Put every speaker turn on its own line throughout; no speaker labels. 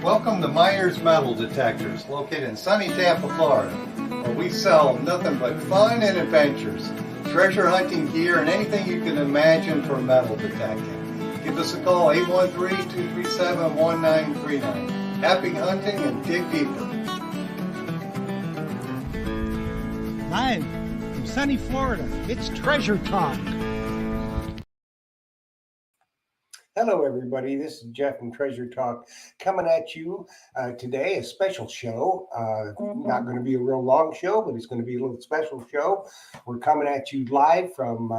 Welcome to Myers Metal Detectors, located in sunny Tampa, Florida, where we sell nothing but fun and adventures, treasure hunting gear, and anything you can imagine for metal detecting. Give us a call, 813-237-1939. Happy hunting and dig deeper.
Live from sunny Florida, it's Treasure Talk.
Hello, everybody. This is Jeff from Treasure Talk coming at you today, a special show. Not going to be a real long show, but it's going to be a little special show. We're coming at you live from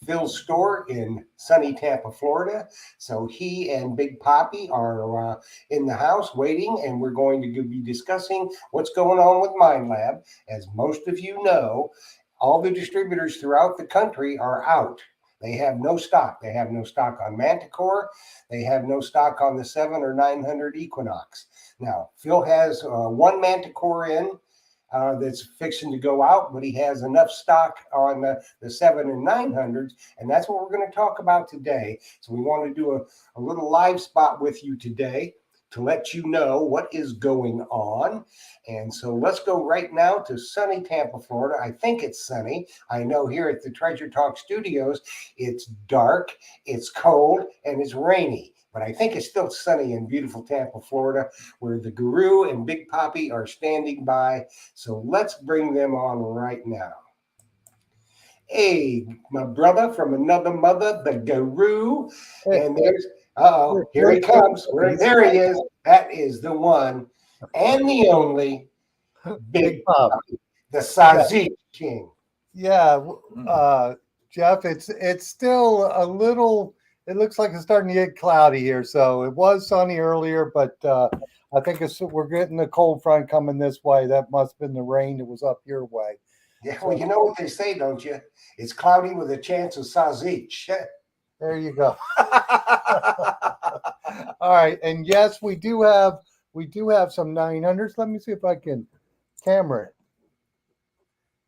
Phil's store in sunny Tampa, Florida. So he and Big Poppy are in the house waiting, and we're going to be discussing what's going on with Minelab. As most of you know, all the distributors throughout the country are out. They have no stock. They have no stock on Manticore. They have no stock on the 7 or 900 Equinox. Now, Phil has one Manticore in that's fixing to go out, but he has enough stock on the 7 and 900s, and that's what we're going to talk about today. So we want to do a little live spot with you today to let you know what is going on. And so let's go right now to sunny Tampa, Florida. I think it's sunny. I know here at the Treasure Talk Studios, it's dark, it's cold, and it's rainy. But I think it's still sunny in beautiful Tampa, Florida, where the Guru and Big Poppy are standing by. So let's bring them on right now. Hey, my brother from another mother, the Guru. And there's here he comes. There he is. That is the one and the only Big Poppy, the Sazik King.
Yeah, Jeff, it's still a little. It looks like it's starting to get cloudy here. So it was sunny earlier, but I think we're getting a cold front coming this way. That must have been the rain that was up your way.
Yeah, well, you know what they say, don't you? It's cloudy with a chance of Sazik.
There you go. All right, and yes, we do have some 900s. Let me see if I can camera it,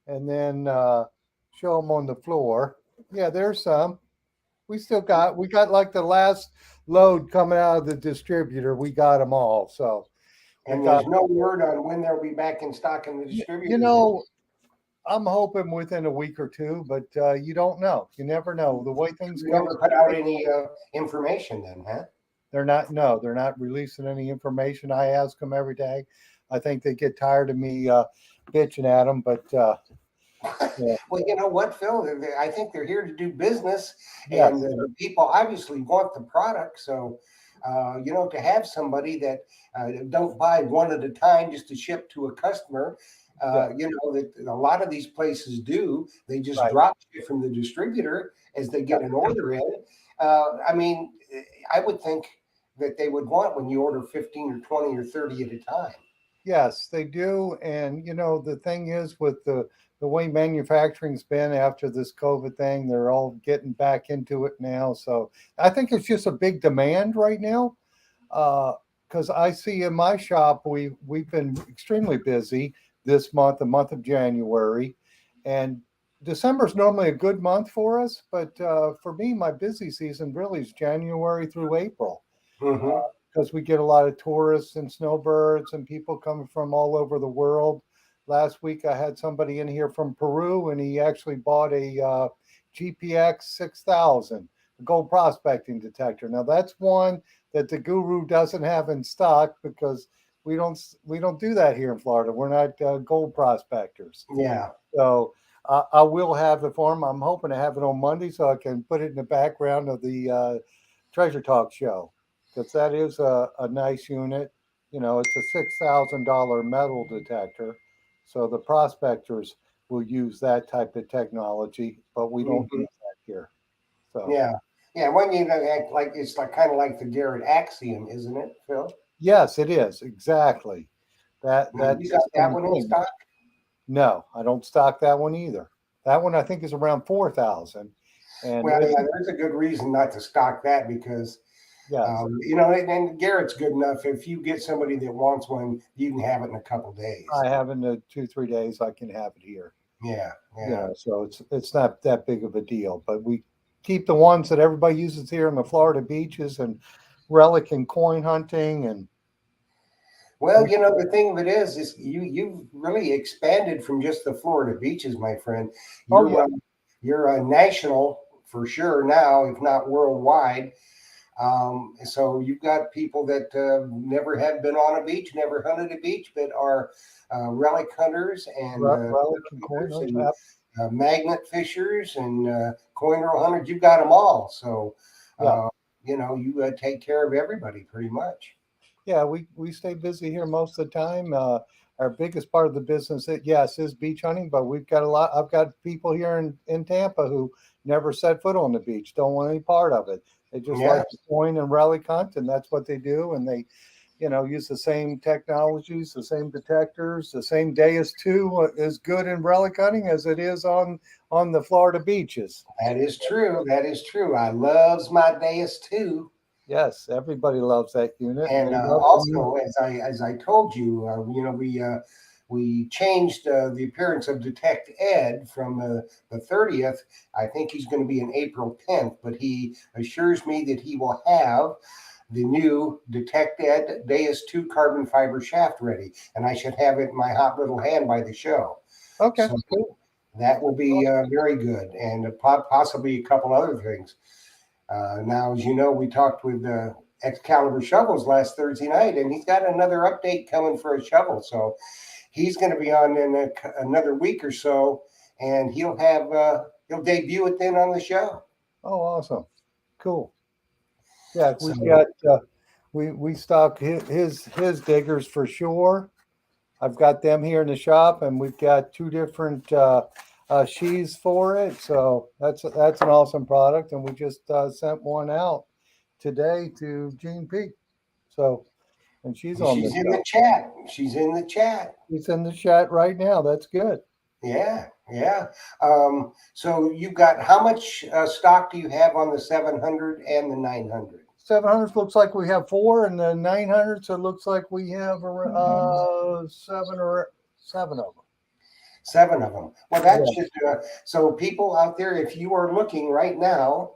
and then show them on the floor. Yeah, there's some. We got like the last load coming out of the distributor. We got them all. So,
and there's no word on when they'll be back in stock in the distributor.
You know, I'm hoping within a week or two, but you don't know. You never know the way things go.
Never put out any information, then, huh?
They're not releasing any information. I ask them every day. I think they get tired of me bitching at them, but.
Yeah. Well, you know what, Phil? I think they're here to do business, and people obviously want the product. So, to have somebody that don't buy one at a time just to ship to a customer, that a lot of these places do. They just drop ship from the distributor as they get an order in. I mean, I would think that they would want when you order 15 or 20 or 30 at a time.
Yes, they do. And, the thing is with the way manufacturing's been after this COVID thing, they're all getting back into it now. So I think it's just a big demand right now. Because I see in my shop, we've been extremely busy this month, the month of January. And December's normally a good month for us. But for me, my busy season really is January through April.
Mm-hmm.
Because we get a lot of tourists and snowbirds and people coming from all over the world. Last week, I had somebody in here from Peru, and he actually bought a GPX 6000, a gold prospecting detector. Now, that's one that the Guru doesn't have in stock because we don't do that here in Florida. We're not gold prospectors.
Yeah.
So I will have it for him. I'm hoping to have it on Monday so I can put it in the background of the Treasure Talk show. Because that is a nice unit. It's a $6,000 metal detector. So the prospectors will use that type of technology, but we don't use that here. So
yeah. When you act like it's kind of like the Garrett Axiom, isn't it, Phil?
Yes, it is exactly. That's
you got that one in stock?
No, I don't stock that one either. That one I think is around 4,000. And
there's a good reason not to stock that because.
Yeah,
and Garrett's good enough. If you get somebody that wants one, you can have it in a couple of days.
I have in 2-3 days. I can have it here.
Yeah.
So it's not that big of a deal. But we keep the ones that everybody uses here in the Florida beaches and relic and coin hunting and
Well, the thing of it is you've really expanded from just the Florida beaches, my friend.
Oh yeah,
You're a national for sure now, if not worldwide. So you've got people that never have been on a beach, never hunted a beach, but are relic hunters and
relic and
hunters
coin.
and magnet fishers and coin roll hunters. You've got them all. So,
Yeah.
you take care of everybody pretty much.
Yeah, we stay busy here most of the time. Our biggest part of the business, yes, is beach hunting, but we've got a lot. I've got people here in Tampa who never set foot on the beach, don't want any part of it. They just
Yeah.
like to coin and relic hunt, and that's what they do. And they, use the same technologies, the same detectors, the same day is two is good in relic hunting as it is on the Florida beaches.
That is true. That is true. I loves my Deus too.
Yes, everybody loves that unit, and
And
they love to use.
also, as I told you, we changed the appearance of Detect Ed from the 30th. I think he's going to be in April 10th, but he assures me that he will have the new Detect Ed Deus 2 carbon fiber shaft ready, and I should have it in my hot little hand by the show.
Okay,
So
cool.
that will be very good, and possibly a couple other things. Now, as you know, we talked with Excalibur Shovels last Thursday night, and he's got another update coming for a shovel. So he's going to be on in another week or so, and he'll debut it then on the show.
Oh, awesome, cool. Yeah,
So
we've got we stock his diggers for sure. I've got them here in the shop, and we've got two different sheaths for it. So that's an awesome product, and we just sent one out today to Jean P. So, and she's on the
she's in
show.
the chat. She's in the chat.
She's in the chat right now. That's good.
Yeah, yeah. So you've got how much stock do you have on the 700 and the 900?
700s looks like we have four, and the 900s it looks like we have seven of them.
7 of them. Well, that
Yeah.
should. So people out there, if you are looking right now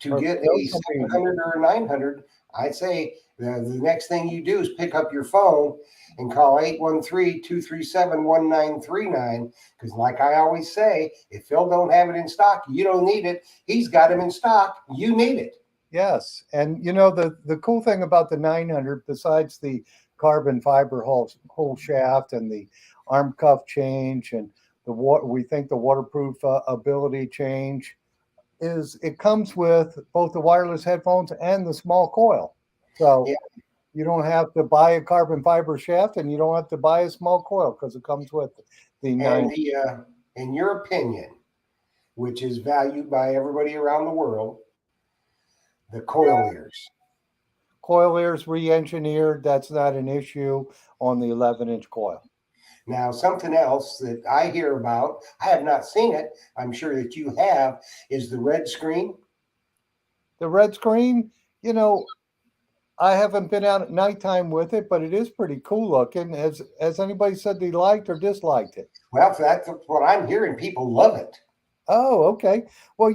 to
Or
get
those
a
companies.
700 or a 900, I'd say the next thing you do is pick up your phone and call 813-237-1939. Because like I always say, if Phil don't have it in stock, you don't need it. He's got him in stock. You need it.
Yes, and the cool thing about the 900, besides the carbon fiber whole shaft and the arm cuff change and we think the waterproof ability change, is it comes with both the wireless headphones and the small coil. So
Yeah.
you don't have to buy a carbon fiber shaft, and you don't have to buy a small coil because it comes with the
And
900.
in your opinion, which is valued by everybody around the world, the coil ears.
Coil ears re-engineered. That's not an issue on the 11-inch coil.
Now, something else that I hear about, I have not seen it, I'm sure that you have, is the red screen.
The red screen, I haven't been out at nighttime with it, but it is pretty cool looking. Has anybody said they liked or disliked it?
Well, that's what I'm hearing. People love it.
Oh, okay. Well,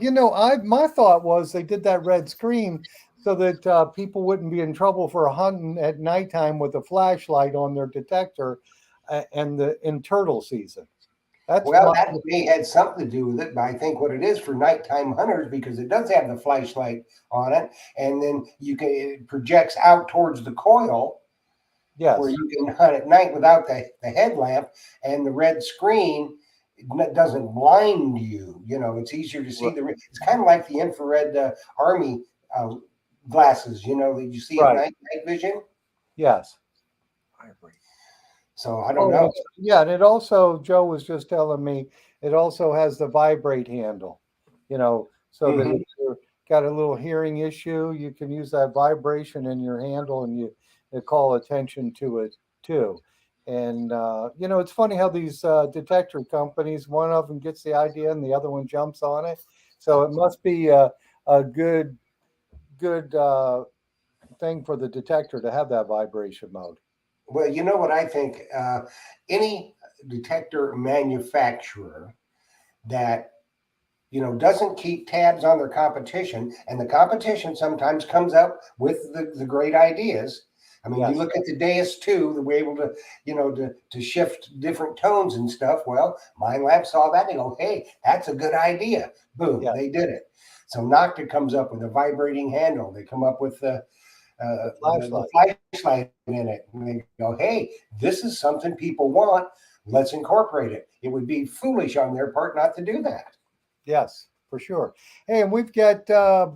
my thought was they did that red screen so that people wouldn't be in trouble for hunting at nighttime with a flashlight on their detector, in turtle season.
Well, that may had something to do with it, but I think what it is for nighttime hunters, because it does have the flashlight on it, and then it projects out towards the coil.
Yes.
Where you can hunt at night without the headlamp, and the red screen doesn't blind you. It's easier to see it's kind of like the infrared army glasses, that you see at night vision.
Yes.
So I don't know.
Yeah, and it also, Joe was just telling me, it also has the vibrate handle, so that if you've got a little hearing issue, you can use that vibration in your handle and you call attention to it too. And, it's funny how these detector companies, one of them gets the idea and the other one jumps on it. So it must be a good thing for the detector to have that vibration mode.
Well, you know what I think? Any detector manufacturer that doesn't keep tabs on their competition, and the competition sometimes comes up with the great ideas. I mean, you look at the dais too, we're able to, to shift different tones and stuff. Well, Minelab saw that and they go, hey, that's a good idea. Boom, they did it. So Nocta comes up with a vibrating handle. They come up with the flashlight in it. And they go, hey, this is something people want. Let's incorporate it. It would be foolish on their part not to do that.
Yes, for sure. Hey, and we've got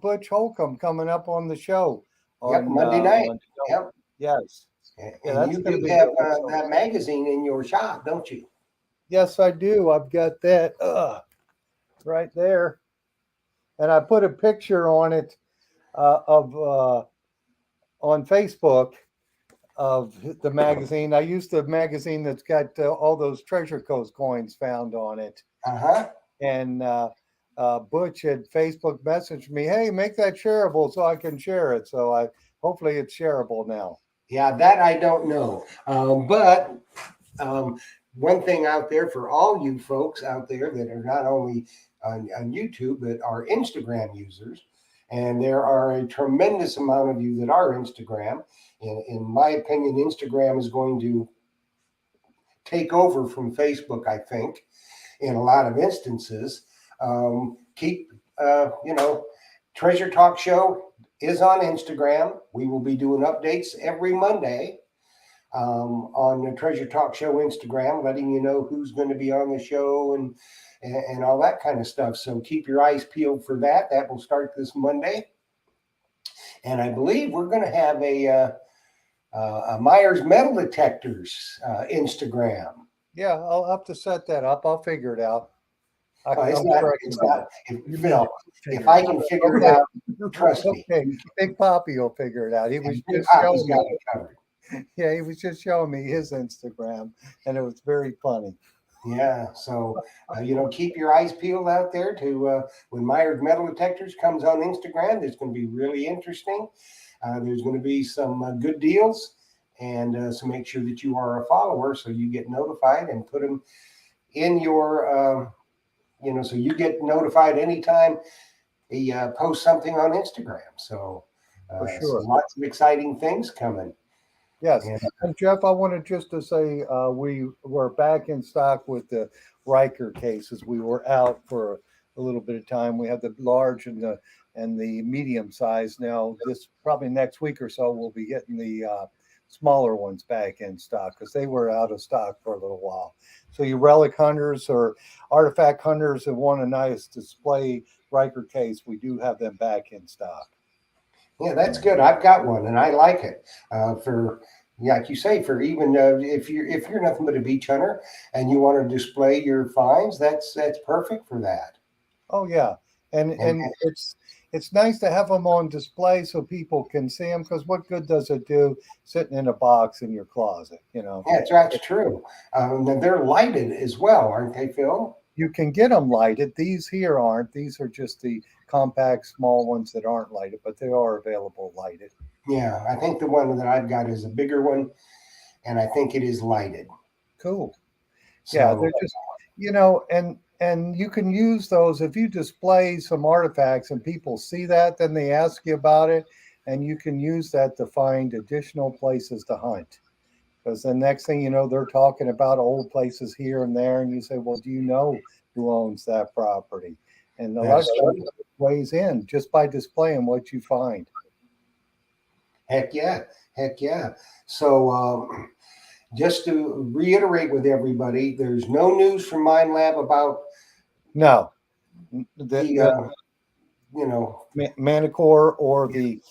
Butch Holcomb coming up on the show.
Yep, Monday night. Yep.
Yes.
And you do have that magazine in your shop, don't you?
Yes, I do. I've got that right there. And I put a picture on it of on Facebook of the magazine. I used the magazine that's got all those Treasure Coast coins found on it. And Butch had Facebook messaged me, hey, make that shareable so I can share it. So hopefully it's shareable now.
Yeah, that I don't know. But one thing out there for all you folks out there that are not only on YouTube, but are Instagram users, and there are a tremendous amount of you that are Instagram. In my opinion, Instagram is going to take over from Facebook, I think, in a lot of instances. Keep, Treasure Talk Show is on Instagram. We will be doing updates every Monday on the Treasure Talk Show Instagram, letting you know who's going to be on the show and all that kind of stuff. So keep your eyes peeled for that. That will start this Monday. And I believe we're going to have a Myers Metal Detectors Instagram.
Yeah, I'll have to set that up. I'll figure it out.
It's not. If I can figure it out, trust me.
Big Poppy will figure it out. He was just showing me. Yeah, he was just showing me his Instagram, and it was very funny.
Yeah, so keep your eyes peeled out there to when Myers Metal Detectors comes on Instagram. It's going to be really interesting. There's going to be some good deals, and so make sure that you are a follower so you get notified and put them in your, so you get notified anytime he posts something on Instagram. So,
for sure,
so lots of exciting things coming.
Yes. And Jeff, I wanted just to say we were back in stock with the Riker cases. We were out for a little bit of time. We had the large and the medium size. Now, this probably next week or so, we'll be getting the smaller ones back in stock because they were out of stock for a little while. So you relic hunters or artifact hunters that want a nice display Riker case, we do have them back in stock.
Yeah, that's good. I've got one, and I like it. Like you say, for even if you're nothing but a beach hunter and you want to display your finds, that's perfect for that.
Oh yeah, and it's nice to have them on display so people can see them. Because what good does it do sitting in a box in your closet?
Yeah, that's true. And they're lighted as well, aren't they, Phil?
You can get them lighted. These here aren't. These are just the compact, small ones that aren't lighted, but they are available lighted.
Yeah, I think the one that I've got is a bigger one, and I think it is lighted.
Cool. So, yeah, they're just, and you can use those if you display some artifacts and people see that, then they ask you about it, and you can use that to find additional places to hunt. Because the next thing you know, they're talking about old places here and there, and you say, well, do you know who owns that property? And a lot of times weighs in just by displaying what you find.
Heck yeah. So just to reiterate with everybody, there's no news from Minelab about
Manicore or the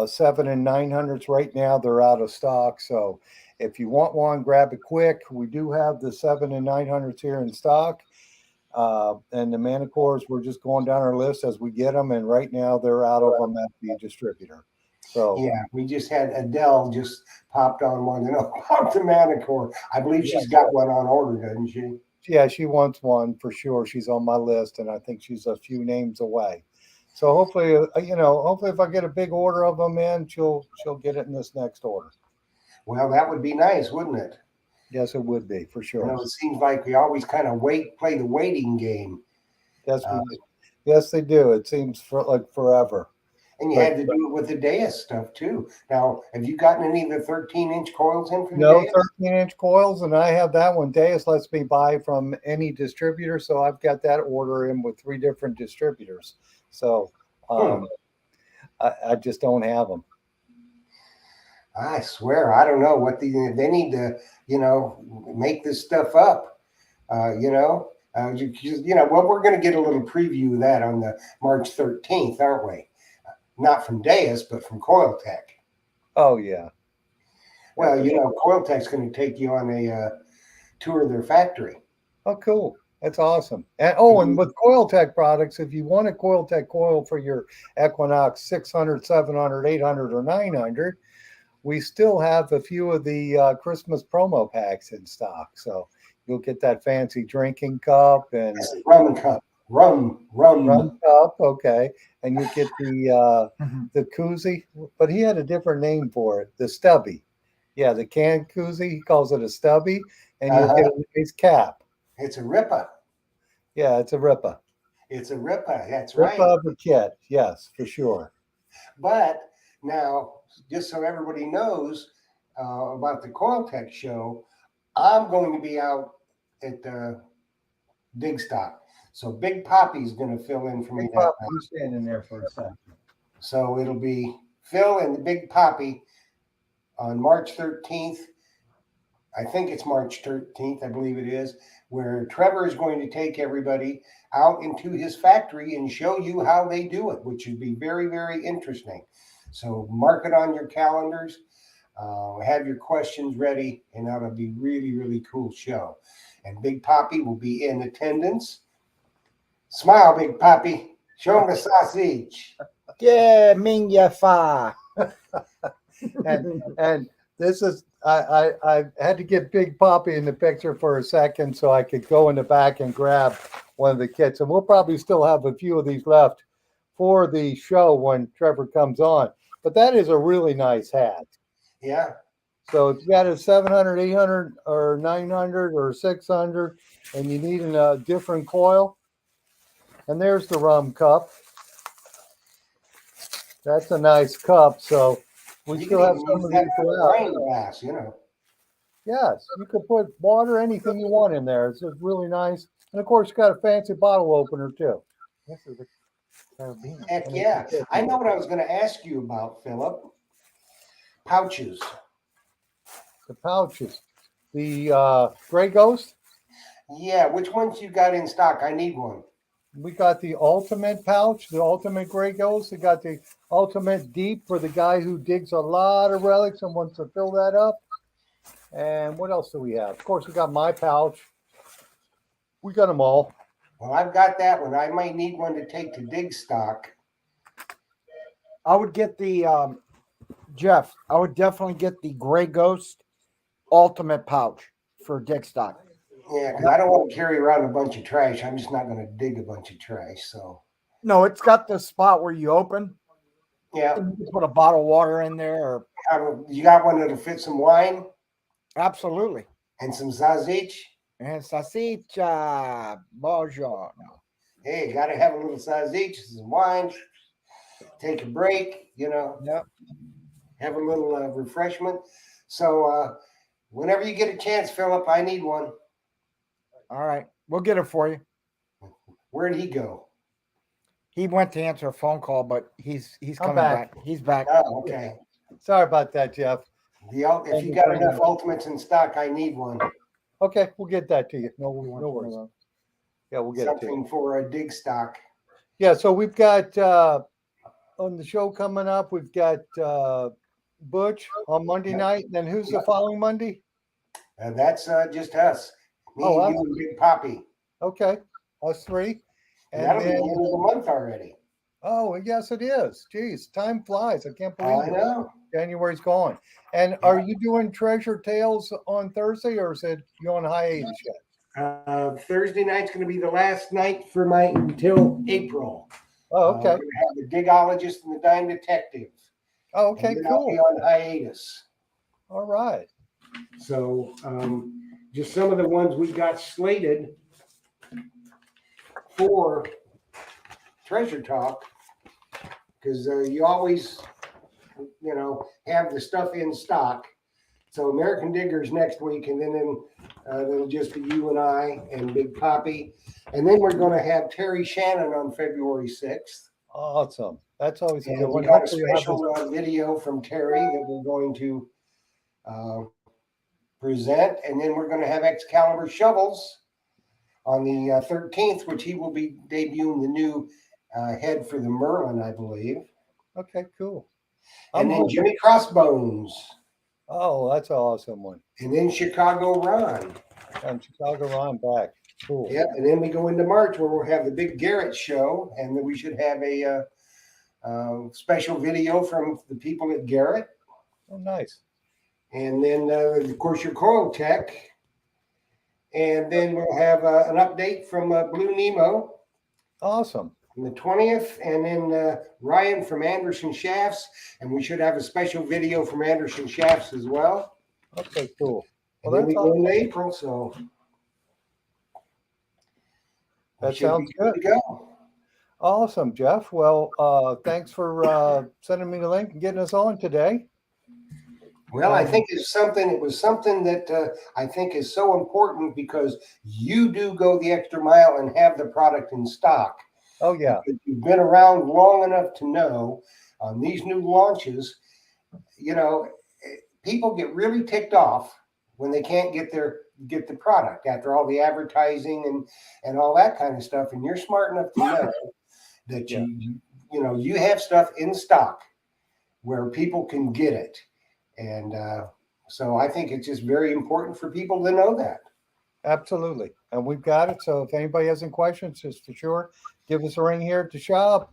7 and 900s. Right now they're out of stock, so if you want one, grab it quick. We do have the 7 and 900s here in stock, and the Manicores, we're just going down our list as we get them, and right now they're out of them at the distributor. So
yeah, we just had Adele just popped on one about the Manicore. I believe she's got one on order, doesn't she?
Yeah, she wants one for sure. She's on my list, and I think she's a few names away. So hopefully, hopefully if I get a big order of them in, she'll get it in this next order.
Well, that would be nice, wouldn't it?
Yes, it would be for sure.
It seems like we always kind of play the waiting game.
Yes, they do. It seems like forever.
And you
But
had to do it with the Deus stuff too. Now, have you gotten any of the 13-inch coils in from the
no
Deus?
13-inch coils, and I have that one. Deus lets me buy from any distributor, so I've got that order in with 3 different distributors. So I just don't have them.
I swear, I don't know what they need to, make this stuff up. Well, we're going to get a little preview of that on the March 13th, aren't we? Not from Deus, but from Coiltech.
Oh yeah.
Well, Coiltech's going to take you on a tour of their factory.
Oh, cool. That's awesome. And with Coiltech products, if you want a Coiltech coil for your Equinox 600, 700, 800, or 900, we still have a few of the Christmas promo packs in stock. So you'll get that fancy drinking cup and
rum cup. Rum
cup. Okay. And you get the koozie, but he had a different name for it. The stubby. Yeah, the can koozie. He calls it a stubby, and you'll get a nice cap.
It's a Ripa.
Yeah, it's a Ripa.
It's a Ripa. That's
Ripa
right.
of the kit. Yes, for sure.
But now, just so everybody knows about the Coiltech show, I'm going to be out at the Dig Stock. So Big Poppy's going to fill in for me that night.
I'm standing there for a second.
So it'll be Phil and the Big Poppy on March 13th. I think it's March 13th, I believe it is, where Trevor is going to take everybody out into his factory and show you how they do it, which would be very, very interesting. So mark it on your calendars. Have your questions ready, and that'll be really, really cool show. And Big Poppy will be in attendance. Smile, Big Poppy. Show him the sausage.
Yeah, minha fa.
And this is I had to get Big Poppy in the picture for a second so I could go in the back and grab one of the kits. And we'll probably still have a few of these left for the show when Trevor comes on. But that is a really nice hat.
Yeah.
So if you got a 700, 800, or 900, or 600, and you need a different coil, and there's the rum cup. That's a nice cup. So we still have some of these
wine glass,
Yes, you could put water, anything you want in there. It's just really nice. And of course, you got a fancy bottle opener too. This is
Heck yeah. I know what I was going to ask you about, Philip. Pouches.
The pouches. The Gray Ghost?
Yeah, which ones you got in stock? I need one.
We got the ultimate pouch, the ultimate Gray Ghost. We got the ultimate deep for the guy who digs a lot of relics and wants to fill that up. And what else do we have? Of course, we got my pouch. We got them all.
Well, I've got that one. I might need one to take to Dig Stock.
I would get the Jeff. I would definitely get the Gray Ghost Ultimate pouch for Dig Stock.
Yeah, because I don't want to carry around a bunch of trash. I'm just not going to dig a bunch of trash. So
no, it's got the spot where you open.
Yeah,
you can put a bottle of water in there. Or
you got one that'll fit some wine.
Absolutely.
And some sausage.
And salsicha, buongiorno.
Hey, got to have a little sausage, some wine. Take a break,
Yep.
Have a little refreshment. So whenever you get a chance, Philip, I need one.
All right. We'll get it for you.
Where'd he go?
He went to answer a phone call, but he's coming back. He's back.
Oh, okay.
Sorry about that, Jeff.
If you got enough ultimates in stock, I need one.
Okay, we'll get that to you. No worries. Yeah, we'll get
something
it to you.
For a Dig Stock.
Yeah, so we've got on the show coming up, we've got Butch on Monday night. Then who's the following Monday?
That's just us. Me, you, and Big Poppy.
Okay, us three.
And that'll be the end of the month already.
Oh, yes, it is. Jeez, time flies. I can't believe
it. I know.
January's gone. And are you doing Treasure Tales on Thursday, or is it you on hiatus yet?
Thursday night's going to be the last night for until April.
Oh, okay.
We're going to have the Digologist and the Dime Detective.
Oh, okay, cool.
I'll be on hiatus.
All right.
So just some of the ones we got slated for Treasure Talk. because you always, have the stuff in stock. So American Diggers next week, and then it'll just be you and I and Big Poppy. And then we're going to have Terry Shannon on February 6th.
Awesome. That's always a good
And we
one.
got a
Hopefully we'll have
special video from Terry that we're going to present. And then we're going to have Excalibur Shovels on the 13th, which he will be debuting the new head for the Merlin, I believe.
Okay, cool.
And then Jimmy Crossbones.
Oh, that's an awesome one.
And then Chicago Ron.
And Chicago Ron back. Cool.
Yep. And then we go into March where we'll have the big Garrett show. And then we should have a special video from the people at Garrett.
Oh, nice.
And then, of course, your Coil Tech. And then we'll have an update from Blue Nemo.
Awesome.
On the 20th. And then Ryan from Anderson Shafts. And we should have a special video from Anderson Shafts as well.
Okay, cool.
And
Well,
then we
that's
go into
awesome.
April. So
That
we should
sounds
be
good.
to go.
Awesome, Jeff. Well, thanks for sending me the link and getting us on today.
Well, I think it was something that I think is so important because you do go the extra mile and have the product in stock.
Oh, yeah.
Because you've been around long enough to know on these new launches, people get really ticked off when they can't get the product after all the advertising and all that kind of stuff. And you're smart enough to know that you have stuff in stock where people can get it. And so I think it's just very important for people to know that.
Absolutely. And we've got it. So if anybody has any questions, just for sure, give us a ring here at the shop,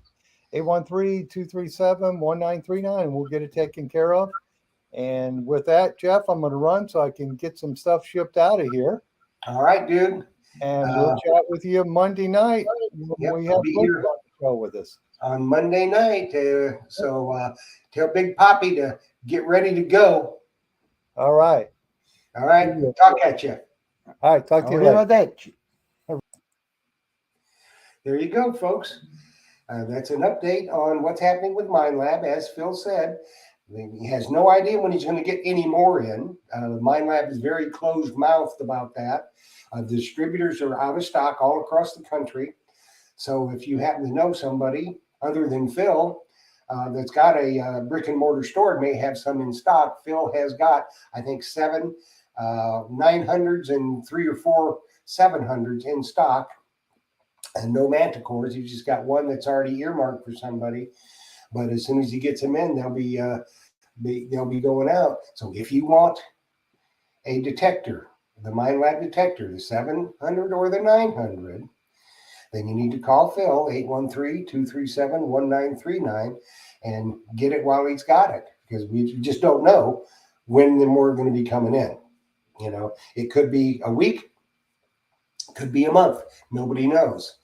813-237-1939, and we'll get it taken care of. And with that, Jeff, I'm going to run so I can get some stuff shipped out of here.
All right, dude.
And we'll chat with you Monday night when we have Blake on the show with us.
On Monday night. So tell Big Poppy to get ready to go.
All right.
All right. Talk at you.
All right. Talk to you later.
There you go, folks. That's an update on what's happening with Minelab. As Phil said, he has no idea when he's going to get any more in. Minelab is very closed-mouthed about that. Distributors are out of stock all across the country. So if you happen to know somebody other than Phil that's got a brick and mortar store, may have some in stock. Phil has got, I think, 7 900s and 3 or 4 700s in stock. And no manticores. He's just got one that's already earmarked for somebody. But as soon as he gets them in, they'll be going out. So if you want a detector, the Minelab detector, the 700 or the 900, then you need to call Phil, 813-237-1939, and get it while he's got it. Because we just don't know when the more are going to be coming in. It could be a week, could be a month. Nobody knows.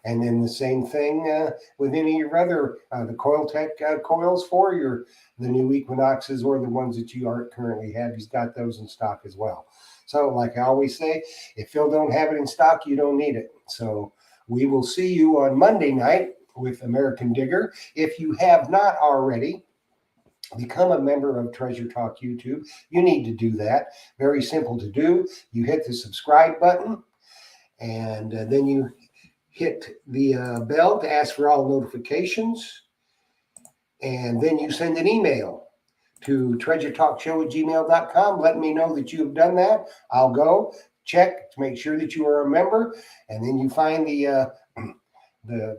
And then the same thing with any of your other the Coil Tech coils for the new Equinoxes or the ones that you aren't currently have. He's got those in stock as well. So like I always say, if Phil don't have it in stock, you don't need it. So we will see you on Monday night with American Digger. If you have not already become a member of Treasure Talk YouTube, you need to do that. Very simple to do. You hit the subscribe button. And then you hit the bell to ask for all notifications. And then you send an email to treasuretalkshow@gmail.com, letting me know that you have done that. I'll go check to make sure that you are a member. And then you find the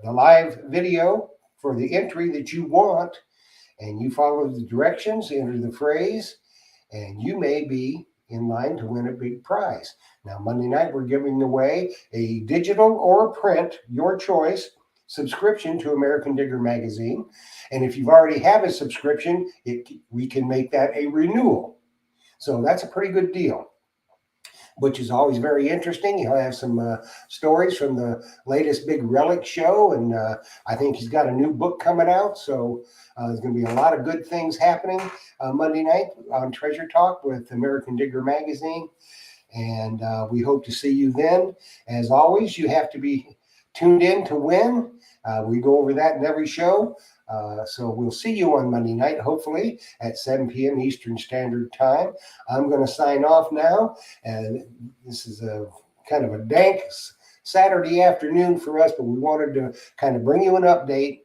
live video for the entry that you want. And you follow the directions, enter the phrase, and you may be in line to win a big prize. Now, Monday night, we're giving away a digital or a print, your choice, subscription to American Digger magazine. And if you've already have a subscription, we can make that a renewal. So that's a pretty good deal, which is always very interesting. He'll have some stories from the latest big relic show. And I think he's got a new book coming out. So there's going to be a lot of good things happening Monday night on Treasure Talk with American Digger magazine. And we hope to see you then. As always, you have to be tuned in to win. We go over that in every show. So we'll see you on Monday night, hopefully at 7 p.m. Eastern Standard Time. I'm going to sign off now. And this is a kind of a dank Saturday afternoon for us, but we wanted to kind of bring you an update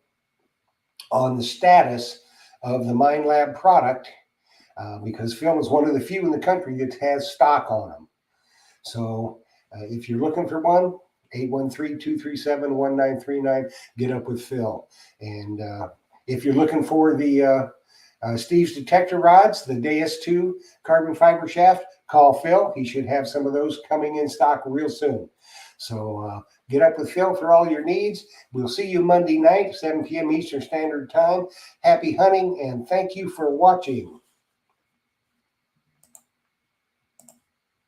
on the status of the Minelab product because film is one of the few in the country that has stock on them. So if you're looking for one, 813-237-1939, get up with Phil. And if you're looking for the Steve's detector rods, the Deus 2 carbon fiber shaft, call Phil. He should have some of those coming in stock real soon. So get up with Phil for all your needs. We'll see you Monday night, 7 p.m. Eastern Standard Time. Happy hunting, and thank you for watching.